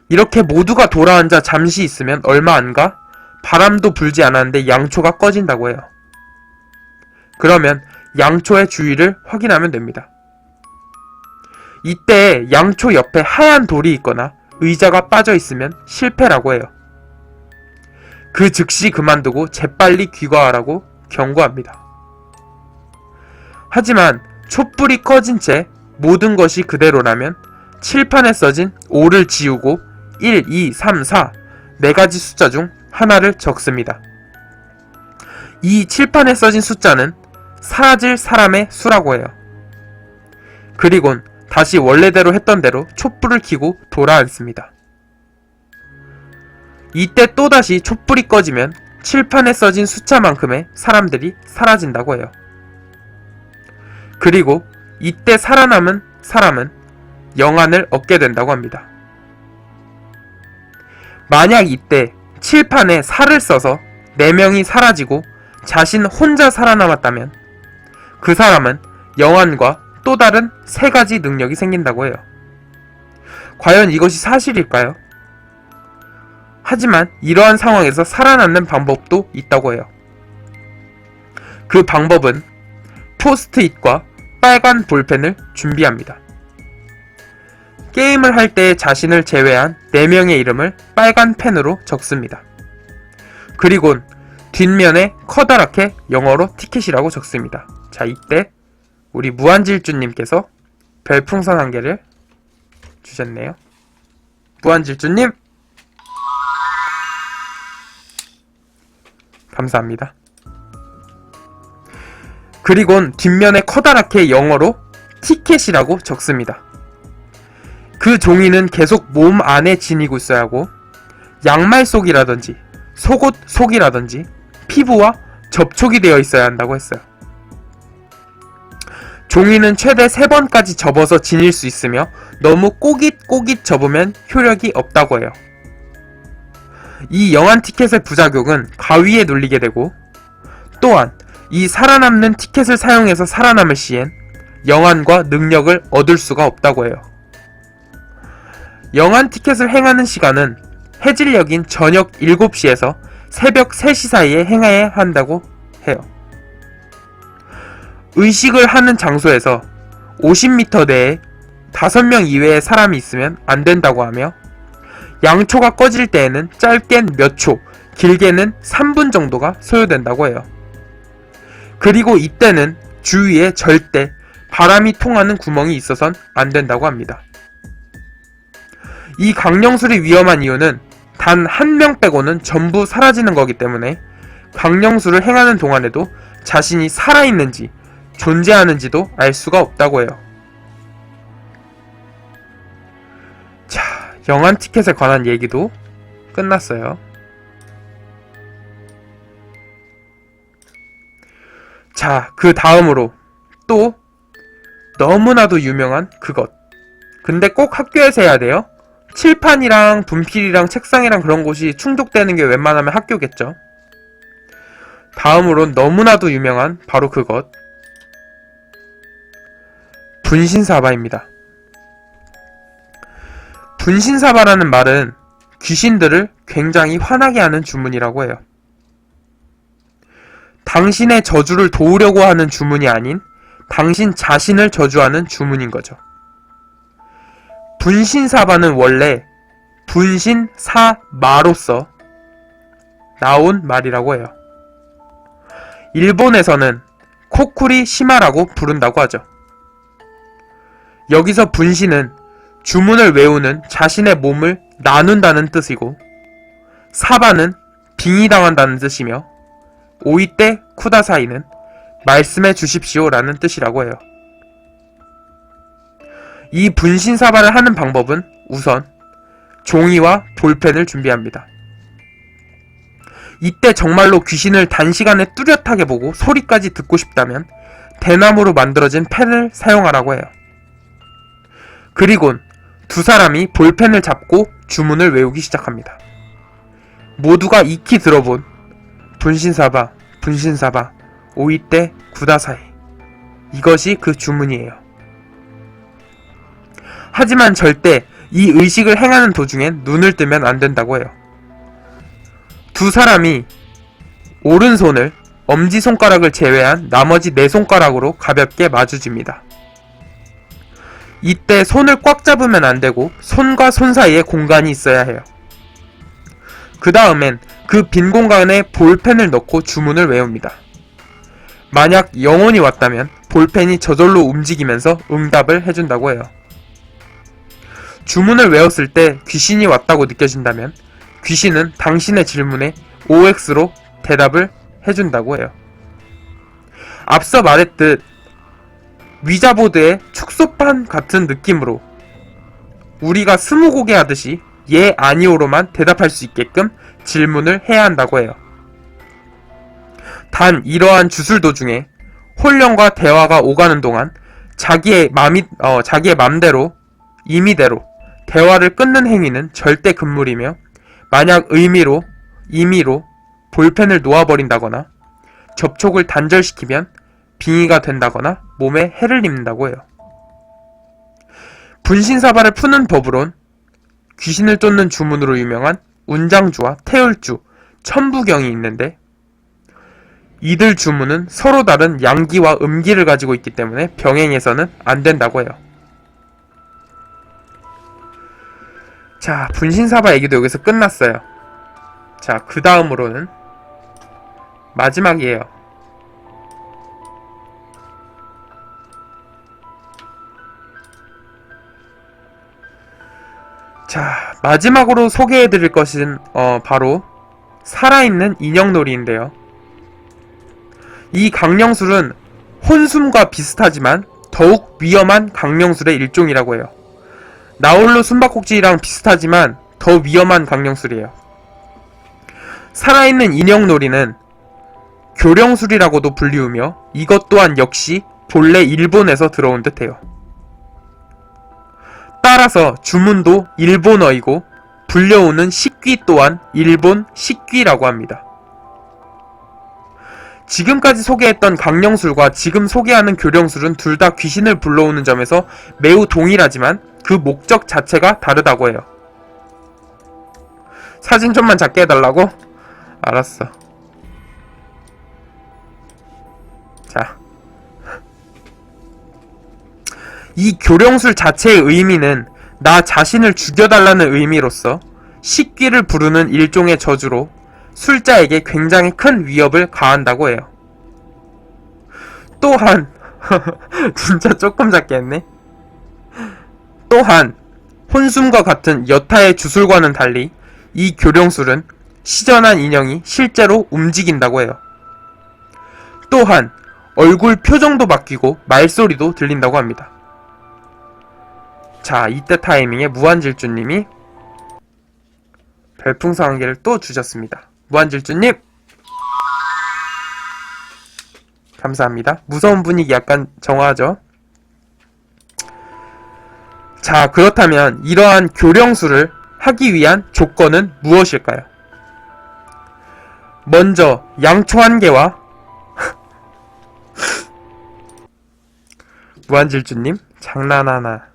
이렇게 모두가 돌아앉아 잠시 있으면 얼마 안가 바람도 불지 않았는데 양초가 꺼진다고 해요. 그러면 양초의 주위를 확인하면 됩니다. 이때 양초 옆에 하얀 돌이 있거나 의자가 빠져 있으면 실패라고 해요. 그 즉시 그만두고 재빨리 귀가하라고 경고합니다. 하지만 촛불이 꺼진 채 모든 것이 그대로라면 칠판에 써진 5를 지우고 1, 2, 3, 4 4가지 숫자 중 하나를 적습니다. 이 칠판에 써진 숫자는 사라질 사람의 수라고 해요. 그리곤 다시 원래대로 했던 대로 촛불을 켜고 돌아앉습니다. 이때 또다시 촛불이 꺼지면 칠판에 써진 숫자만큼의 사람들이 사라진다고 해요. 그리고 이때 살아남은 사람은 영안을 얻게 된다고 합니다. 만약 이때 칠판에 4를 써서 4명이 사라지고 자신 혼자 살아남았다면 그 사람은 영안과 또 다른 3가지 능력이 생긴다고 해요. 과연 이것이 사실일까요? 하지만 이러한 상황에서 살아남는 방법도 있다고 해요. 그 방법은 포스트잇과 빨간 볼펜을 준비합니다. 게임을 할 때 자신을 제외한 4명의 이름을 빨간 펜으로 적습니다. 그리곤 뒷면에 커다랗게 영어로 티켓이라고 적습니다. 자, 이때 우리 무한질주님께서 별풍선 1개를 주셨네요. 무한질주님! 감사합니다. 그리곤 뒷면에 커다랗게 영어로 티켓이라고 적습니다. 그 종이는 계속 몸 안에 지니고 있어야 하고 양말 속이라든지 속옷 속이라든지 피부와 접촉이 되어 있어야 한다고 했어요. 종이는 최대 3번까지 접어서 지닐 수 있으며 너무 꼬깃꼬깃 접으면 효력이 없다고 해요. 이 영한 티켓의 부작용은 가위에 눌리게 되고 또한 이 살아남는 티켓을 사용해서 살아남을 시엔 영한과 능력을 얻을 수가 없다고 해요. 영한 티켓을 행하는 시간은 해질녘인 저녁 7시에서 새벽 3시 사이에 행해야 한다고 해요. 의식을 하는 장소에서 50m 내에 5명 이외의 사람이 있으면 안 된다고 하며 양초가 꺼질 때에는 짧게는 몇 초, 길게는 3분 정도가 소요된다고 해요. 그리고 이때는 주위에 절대 바람이 통하는 구멍이 있어선 안 된다고 합니다. 이 강령술이 위험한 이유는 단 1명 빼고는 전부 사라지는 거기 때문에 강령술을 행하는 동안에도 자신이 살아있는지 존재하는지도 알 수가 없다고 해요. 자, 영한 티켓에 관한 얘기도 끝났어요. 자, 그 다음으로 또 너무나도 유명한 그것. 근데 꼭 학교에서 해야 돼요. 칠판이랑 분필이랑 책상이랑 그런 곳이 충족되는 게 웬만하면 학교겠죠. 다음으론 너무나도 유명한 바로 그것. 분신사바입니다. 분신사바라는 말은 귀신들을 굉장히 화나게 하는 주문이라고 해요. 당신의 저주를 도우려고 하는 주문이 아닌 당신 자신을 저주하는 주문인 거죠. 분신사바는 원래 분신사마로서 나온 말이라고 해요. 일본에서는 코쿠리 시마라고 부른다고 하죠. 여기서 분신은 주문을 외우는 자신의 몸을 나눈다는 뜻이고 사바는 빙의당한다는 뜻이며 오이떼 쿠다사이는 말씀해 주십시오 라는 뜻이라고 해요. 이 분신사바를 하는 방법은 우선 종이와 볼펜을 준비합니다. 이때 정말로 귀신을 단시간에 뚜렷하게 보고 소리까지 듣고 싶다면 대나무로 만들어진 펜을 사용하라고 해요. 그리곤 두 사람이 볼펜을 잡고 주문을 외우기 시작합니다. 모두가 익히 들어본 분신사바, 분신사바, 오이떼 구다사이. 이것이 그 주문이에요. 하지만 절대 이 의식을 행하는 도중엔 눈을 뜨면 안 된다고 해요. 두 사람이 오른손을 엄지손가락을 제외한 나머지 4손가락으로 가볍게 마주집니다. 이때 손을 꽉 잡으면 안 되고 손과 손 사이에 공간이 있어야 해요. 그 다음엔 그 빈 공간에 볼펜을 넣고 주문을 외웁니다. 만약 영혼이 왔다면 볼펜이 저절로 움직이면서 응답을 해준다고 해요. 주문을 외웠을 때 귀신이 왔다고 느껴진다면 귀신은 당신의 질문에 OX로 대답을 해준다고 해요. 앞서 말했듯 위자보드의 축소판 같은 느낌으로 우리가 스무고개 하듯이 예, 아니오로만 대답할 수 있게끔 질문을 해야 한다고 해요. 단 이러한 주술 도중에 혼령과 대화가 오가는 동안 자기의 맘대로 임의대로 대화를 끊는 행위는 절대 금물이며 만약 임의로 볼펜을 놓아버린다거나 접촉을 단절시키면 빙의가 된다거나 몸에 해를 입는다고 해요. 분신사바를 푸는 법으론 귀신을 쫓는 주문으로 유명한 운장주와 태울주, 천부경이 있는데 이들 주문은 서로 다른 양기와 음기를 가지고 있기 때문에 병행해서는 안 된다고 해요. 자, 분신사바 얘기도 여기서 끝났어요. 자, 그 다음으로는 마지막이에요. 마지막으로 소개해드릴 것은 바로 살아있는 인형놀이인데요. 이 강령술은 혼숨과 비슷하지만 더욱 위험한 강령술의 일종이라고 해요. 나홀로 숨바꼭질이랑 비슷하지만 더 위험한 강령술이에요. 살아있는 인형놀이는 교령술이라고도 불리우며 이것 또한 역시 본래 일본에서 들어온 듯해요. 따라서 주문도 일본어이고 불려오는 식귀 또한 일본 식귀라고 합니다. 지금까지 소개했던 강령술과 지금 소개하는 교령술은 둘 다 귀신을 불러오는 점에서 매우 동일하지만 그 목적 자체가 다르다고 해요. 사진 좀만 작게 해달라고? 알았어. 자, 이 교령술 자체의 의미는 나 자신을 죽여달라는 의미로서 식귀를 부르는 일종의 저주로 술자에게 굉장히 큰 위협을 가한다고 해요. 또한 진짜 조금 작게 했네. 또한 혼숨과 같은 여타의 주술과는 달리 이 교령술은 시전한 인형이 실제로 움직인다고 해요. 또한 얼굴 표정도 바뀌고 말소리도 들린다고 합니다. 자, 이때 타이밍에 무한질주님이 별풍선 한 개를 또 주셨습니다. 무한질주님! 감사합니다. 무서운 분위기 약간 정화하죠? 자, 그렇다면 이러한 교령술을 하기 위한 조건은 무엇일까요? 먼저 양초 한 개와 무한질주님 장난하나.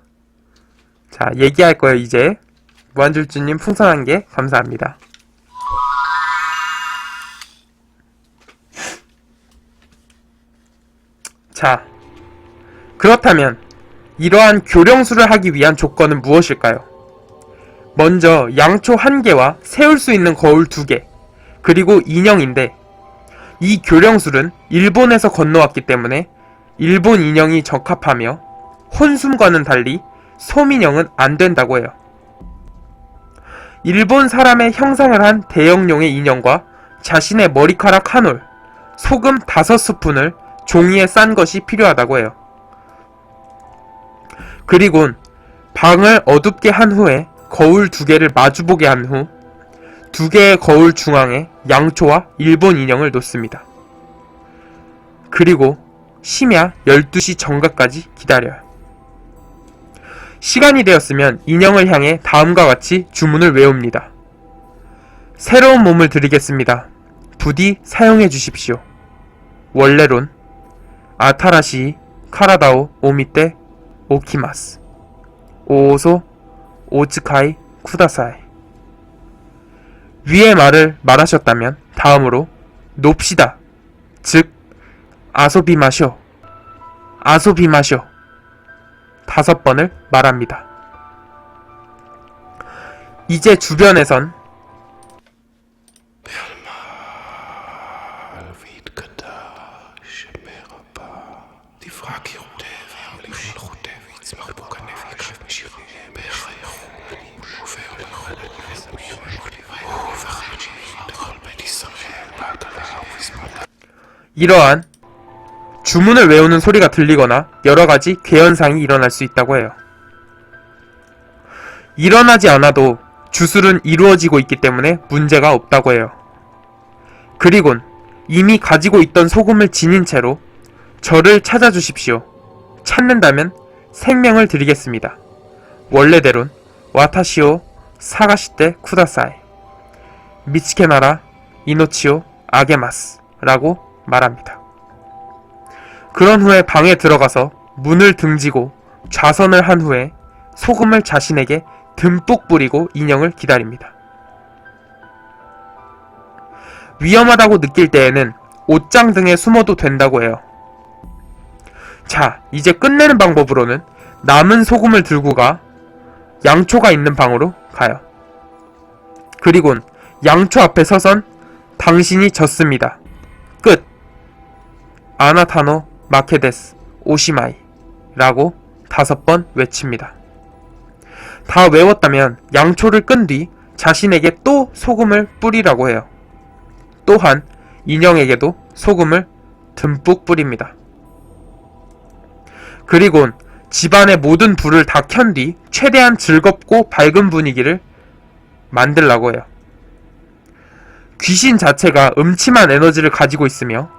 자, 얘기할 거예요. 이제 무한질주님 풍선 한 개 감사합니다. 자, 그렇다면 이러한 교령술을 하기 위한 조건은 무엇일까요? 먼저 양초 한 개와 세울 수 있는 거울 2개, 그리고 인형인데 이 교령술은 일본에서 건너왔기 때문에 일본 인형이 적합하며 혼숨과는 달리 소민형은 안 된다고 해요. 일본 사람의 형상을 한 대형용의 인형과 자신의 머리카락 한 올, 소금 5스푼을 종이에 싼 것이 필요하다고 해요. 그리곤 방을 어둡게 한 후에 거울 2개를 마주보게 한 후 2개의 거울 중앙에 양초와 일본 인형을 놓습니다. 그리고 심야 12시 정각까지 기다려요. 시간이 되었으면 인형을 향해 다음과 같이 주문을 외웁니다. 새로운 몸을 드리겠습니다. 부디 사용해 주십시오. 원래론 아타라시 카라다오 오미떼 오키마스 오오소 오츠카이 쿠다사이. 위의 말을 말하셨다면 다음으로 놉시다, 즉 아소비마쇼, 아소비마쇼 5번을 말합니다. 이제 주변에선 이러한 주문을 외우는 소리가 들리거나 여러가지 괴현상이 일어날 수 있다고 해요. 일어나지 않아도 주술은 이루어지고 있기 때문에 문제가 없다고 해요. 그리곤 이미 가지고 있던 소금을 지닌 채로 저를 찾아주십시오. 찾는다면 생명을 드리겠습니다. 원래대론 와타시오 사가시테 쿠다사이 미치케나라 이노치오 아게마스 라고 말합니다. 그런 후에 방에 들어가서 문을 등지고 좌선을 한 후에 소금을 자신에게 듬뿍 뿌리고 인형을 기다립니다. 위험하다고 느낄 때에는 옷장 등에 숨어도 된다고 해요. 자, 이제 끝내는 방법으로는 남은 소금을 들고 가 양초가 있는 방으로 가요. 그리곤 양초 앞에 서선 당신이 졌습니다. 끝. 아나타노 마케데스 오시마이 라고 5번 외칩니다. 다 외웠다면 양초를 끈 뒤 자신에게 또 소금을 뿌리라고 해요. 또한 인형에게도 소금을 듬뿍 뿌립니다. 그리곤 집안의 모든 불을 다 켠 뒤 최대한 즐겁고 밝은 분위기를 만들라고 해요. 귀신 자체가 음침한 에너지를 가지고 있으며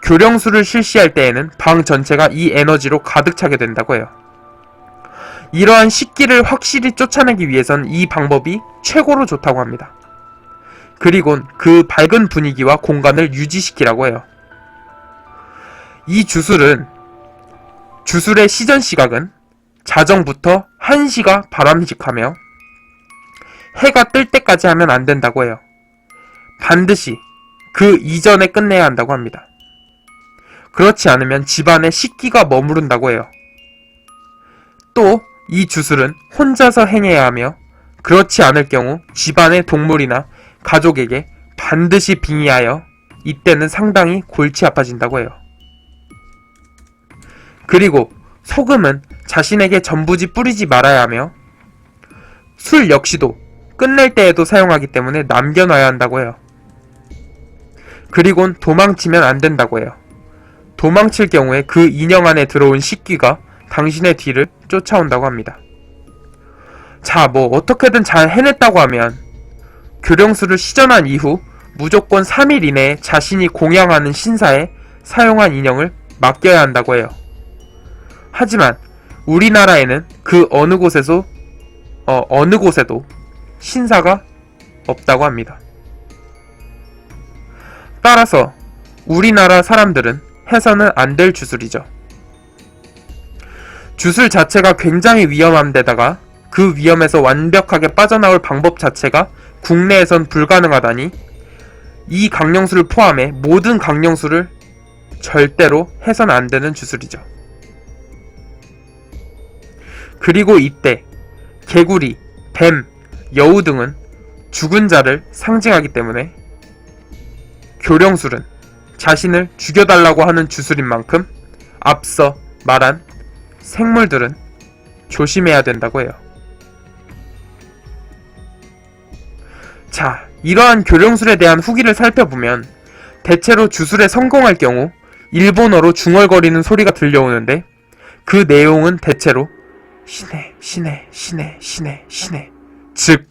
교령술을 실시할 때에는 방 전체가 이 에너지로 가득 차게 된다고 해요. 이러한 식기를 확실히 쫓아내기 위해선 이 방법이 최고로 좋다고 합니다. 그리곤 그 밝은 분위기와 공간을 유지시키라고 해요. 이 주술의 시전 시각은 자정부터 1시가 바람직하며 해가 뜰 때까지 하면 안 된다고 해요. 반드시 그 이전에 끝내야 한다고 합니다. 그렇지 않으면 집안에 식기가 머무른다고 해요. 또 이 주술은 혼자서 행해야 하며 그렇지 않을 경우 집안의 동물이나 가족에게 반드시 빙의하여 이때는 상당히 골치 아파진다고 해요. 그리고 소금은 자신에게 전부지 뿌리지 말아야 하며 술 역시도 끝낼 때에도 사용하기 때문에 남겨놔야 한다고 해요. 그리곤 도망치면 안 된다고 해요. 도망칠 경우에 그 인형 안에 들어온 식기가 당신의 뒤를 쫓아온다고 합니다. 자, 어떻게든 잘 해냈다고 하면 교령술을 시전한 이후 무조건 3일 이내에 자신이 공양하는 신사에 사용한 인형을 맡겨야 한다고 해요. 하지만 우리나라에는 그 어느 곳에도 신사가 없다고 합니다. 따라서 우리나라 사람들은 해서는 안 될 주술이죠. 주술 자체가 굉장히 위험한데다가 그 위험에서 완벽하게 빠져나올 방법 자체가 국내에선 불가능하다니 이 강령술을 포함해 모든 강령술을 절대로 해서는 안 되는 주술이죠. 그리고 이때 개구리, 뱀, 여우 등은 죽은 자를 상징하기 때문에 교령술은 자신을 죽여달라고 하는 주술인 만큼 앞서 말한 생물들은 조심해야 된다고 해요. 자, 이러한 교령술에 대한 후기를 살펴보면 대체로 주술에 성공할 경우 일본어로 중얼거리는 소리가 들려오는데 그 내용은 대체로 신해, 신해, 신해, 신해, 신해, 즉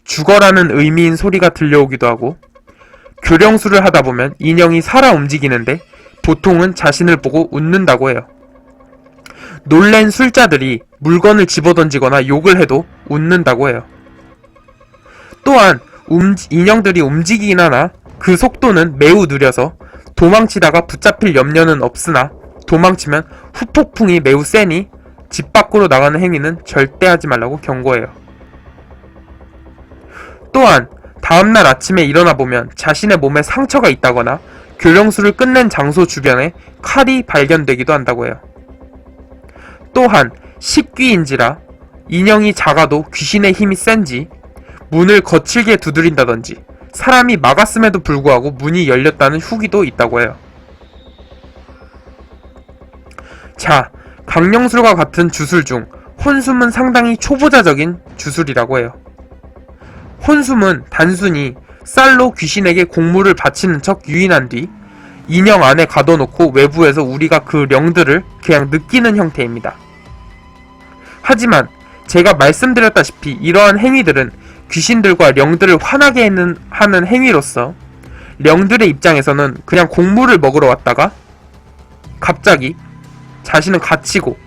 죽어라는 의미인 소리가 들려오기도 하고 교령술을 하다 보면 인형이 살아 움직이는데 보통은 자신을 보고 웃는다고 해요. 놀랜 술자들이 물건을 집어던지거나 욕을 해도 웃는다고 해요. 또한 인형들이 움직이긴 하나 그 속도는 매우 느려서 도망치다가 붙잡힐 염려는 없으나 도망치면 후폭풍이 매우 세니 집 밖으로 나가는 행위는 절대 하지 말라고 경고해요. 또한 다음날 아침에 일어나 보면 자신의 몸에 상처가 있다거나 교령술을 끝낸 장소 주변에 칼이 발견되기도 한다고 해요. 또한 식귀인지라 인형이 작아도 귀신의 힘이 센지 문을 거칠게 두드린다든지 사람이 막았음에도 불구하고 문이 열렸다는 후기도 있다고 해요. 자, 강령술과 같은 주술 중 혼숨은 상당히 초보자적인 주술이라고 해요. 혼숨은 단순히 쌀로 귀신에게 공물을 바치는 척 유인한 뒤 인형 안에 가둬놓고 외부에서 우리가 그 령들을 그냥 느끼는 형태입니다. 하지만 제가 말씀드렸다시피 이러한 행위들은 귀신들과 령들을 화나게 하는 행위로서 령들의 입장에서는 그냥 공물을 먹으러 왔다가 갑자기 자신은 갇히고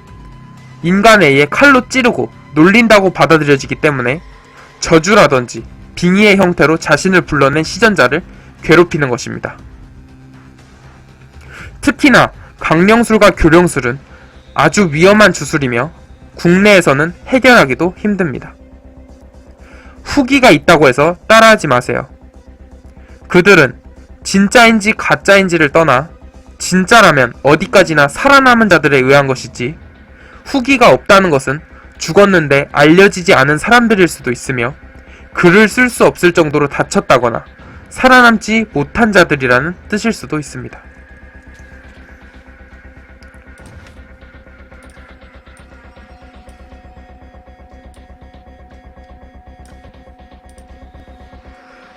인간에 의해 칼로 찌르고 놀린다고 받아들여지기 때문에 저주라든지 빙의의 형태로 자신을 불러낸 시전자를 괴롭히는 것입니다. 특히나 강령술과 교령술은 아주 위험한 주술이며 국내에서는 해결하기도 힘듭니다. 후기가 있다고 해서 따라하지 마세요. 그들은 진짜인지 가짜인지를 떠나 진짜라면 어디까지나 살아남은 자들에 의한 것이지 후기가 없다는 것은 죽었는데 알려지지 않은 사람들일 수도 있으며 글을 쓸 수 없을 정도로 다쳤다거나 살아남지 못한 자들이라는 뜻일 수도 있습니다.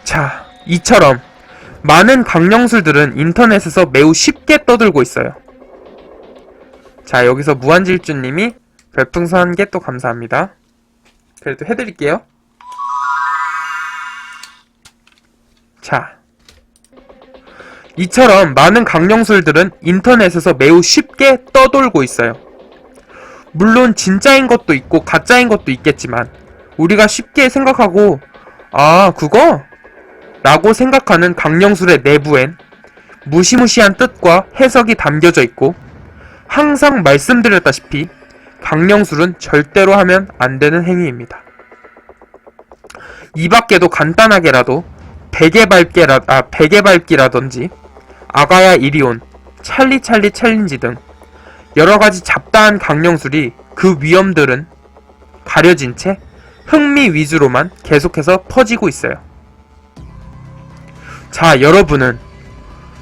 자, 이처럼 많은 강령술들은 인터넷에서 매우 쉽게 떠들고 있어요. 자, 여기서 무한질주님이 별풍선 1개 또 감사합니다. 그래도 해드릴게요. 자, 이처럼 많은 강령술들은 인터넷에서 매우 쉽게 떠돌고 있어요. 물론 진짜인 것도 있고 가짜인 것도 있겠지만 우리가 쉽게 생각하고 아 그거? 라고 생각하는 강령술의 내부엔 무시무시한 뜻과 해석이 담겨져 있고 항상 말씀드렸다시피 강령술은 절대로 하면 안 되는 행위입니다. 이 밖에도 간단하게라도 베개 밟기라든지 아가야 이리온, 찰리찰리 챌린지 등 여러가지 잡다한 강령술이 그 위험들은 가려진 채 흥미 위주로만 계속해서 퍼지고 있어요. 자, 여러분은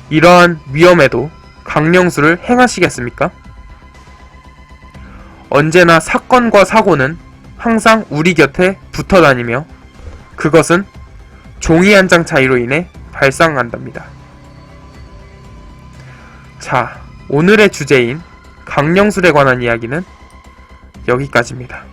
이러한 위험에도 강령술을 행하시겠습니까? 언제나 사건과 사고는 항상 우리 곁에 붙어 다니며 그것은 종이 한 장 차이로 인해 발생한답니다. 자, 오늘의 주제인 강령술에 관한 이야기는 여기까지입니다.